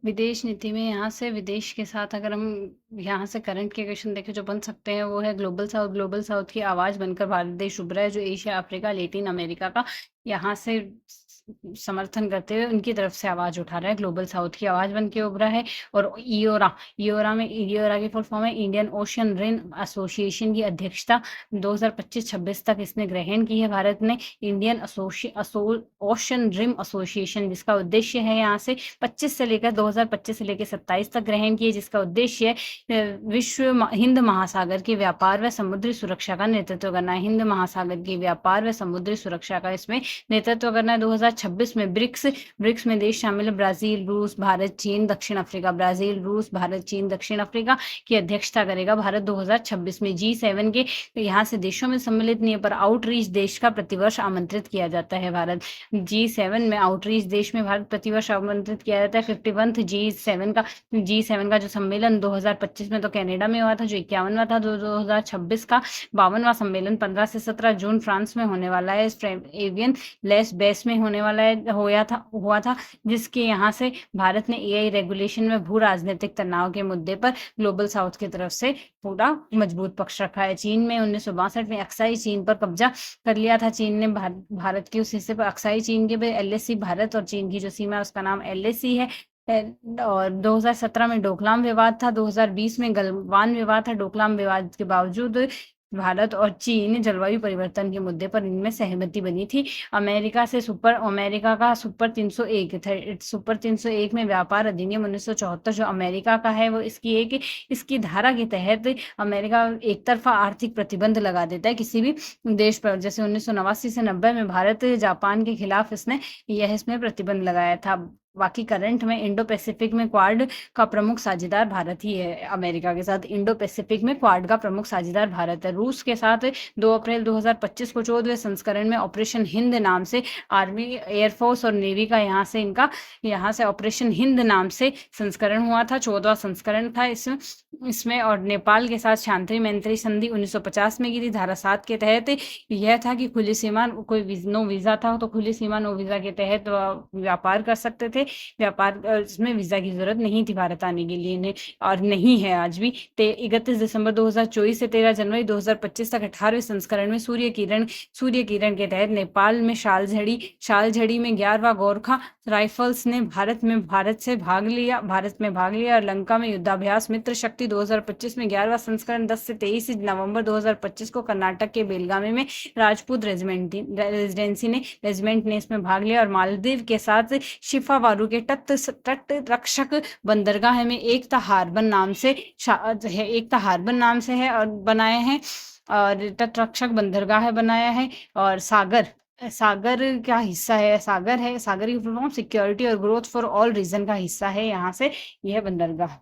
विदेश नीति में यहाँ से विदेश के साथ अगर हम यहाँ से करंट के क्वेश्चन देखें जो बन सकते हैं वो है ग्लोबल साउथ। ग्लोबल साउथ की आवाज़ बनकर भारत देश उभरा है जो एशिया, अफ्रीका, लैटिन अमेरिका का यहाँ से समर्थन करते हुए उनकी तरफ से आवाज़ उठा रहा है। ग्लोबल साउथ की आवाज़ बन के उभरा है। और ईओरा की फुल फॉर्म है इंडियन ओशियन रिम एसोसिएशन की अध्यक्षता 2025-26 तक इसने ग्रहण की है भारत ने। इंडियन ओशियन रिम एसोसिएशन जिसका उद्देश्य है यहाँ से 2025 से लेकर 27 तक ग्रहण किए, जिसका उद्देश्य है विश्व हिंद महासागर के व्यापार व समुद्री सुरक्षा का नेतृत्व करना है। हिंद महासागर के व्यापार व समुद्री सुरक्षा का इसमें नेतृत्व करना है। 2026 में ब्रिक्स में देश शामिल है ब्राजील, रूस, भारत, चीन, दक्षिण अफ्रीका। ब्राजील, रूस, भारत, चीन, दक्षिण अफ्रीका की अध्यक्षता करेगा भारत 2026 में। G7 के यहाँ से देशों में सम्मिलित नहीं है पर आउटरीच देश का प्रतिवर्ष आमंत्रित किया जाता है भारत। G7 में आउटरीच देश में भारत प्रतिवर्ष आमंत्रित किया जाता है। 51 G7 का जो सम्मेलन 2025 में तो कनाडा में हुआ था जो 51वां था। 2026 का 52वां सम्मेलन 15 से 17 जून फ्रांस में होने वाला है। एवियन लेस बेस में होने वाला है हुआ था जिसके यहाँ से भारत ने एआई रेगुलेशन में भू राजनीतिक तनाव के मुद्दे पर ग्लोबल साउथ की तरफ से पूरा मजबूत पक्ष रखा है। चीन में 1962 में अक्साई चीन पर कब्जा कर लिया था। चीन ने भारत के उस हिस्से पर अक्साई चीन के एलएसी भारत और चीन की जो सीमा है उसका नाम एलएसी है। और 2017 में डोकलाम विवाद था। 2020 में गलवान विवाद था। डोकलाम विवाद के बावजूद भारत और चीन जलवायु परिवर्तन के मुद्दे पर इनमें सहमति बनी थी। अमेरिका का सुपर 301 था। सुपर 301 में व्यापार अधिनियम 1974 जो अमेरिका का है वो इसकी धारा के तहत अमेरिका एक तरफा आर्थिक प्रतिबंध लगा देता है किसी भी देश पर। जैसे 1989 से 90 में भारत जापान के खिलाफ इसमें प्रतिबंध लगाया था। बाकी करंट में इंडो पैसिफिक में क्वाड का प्रमुख साझेदार भारत ही है। अमेरिका के साथ इंडो पैसिफिक में क्वाड का प्रमुख साझेदार भारत है। रूस के साथ 2 अप्रैल 2025 को 14वें संस्करण में ऑपरेशन हिंद नाम से आर्मी, एयरफोर्स और नेवी का यहाँ से ऑपरेशन हिंद नाम से संस्करण हुआ था। 14वां संस्करण था इसमें। और नेपाल के साथ शांति मैत्री संधि 1950 में की थी। धारा 7 के तहत यह था कि खुली सीमा, कोई नो वीजा था तो खुली सीमा नो वीजा के तहत व्यापार कर सकते थे। इसमें वीजा की जरूरत नहीं थी भारत आने के लिए और नहीं है आज भी। 31 दिसंबर 2024 से 13 जनवरी 2025 तक 18वें संस्करण में सूर्य किरण के तहत नेपाल में शालझड़ी में 11वां गोरखा राइफल्स ने भारत में भाग लिया और लंका में युद्धाभ्यास मित्र शक्ति 2025 में 11वां संस्करण 10 से 23 नवंबर 2025 को कर्नाटक के बेलगावी में राजपूत रेजिमेंट ने इसमें भाग लिया। और मालदीव के साथ शिफावारू के तट रक्षक बंदरगाह में एकता हार्बर नाम से है और बनाए हैं और तट रक्षक बंदरगाह बनाया है। और सागर का हिस्सा है। सागर की फुल फॉर्म सिक्योरिटी और ग्रोथ फॉर ऑल रीजन का हिस्सा है यहाँ से यह बंदरगाह।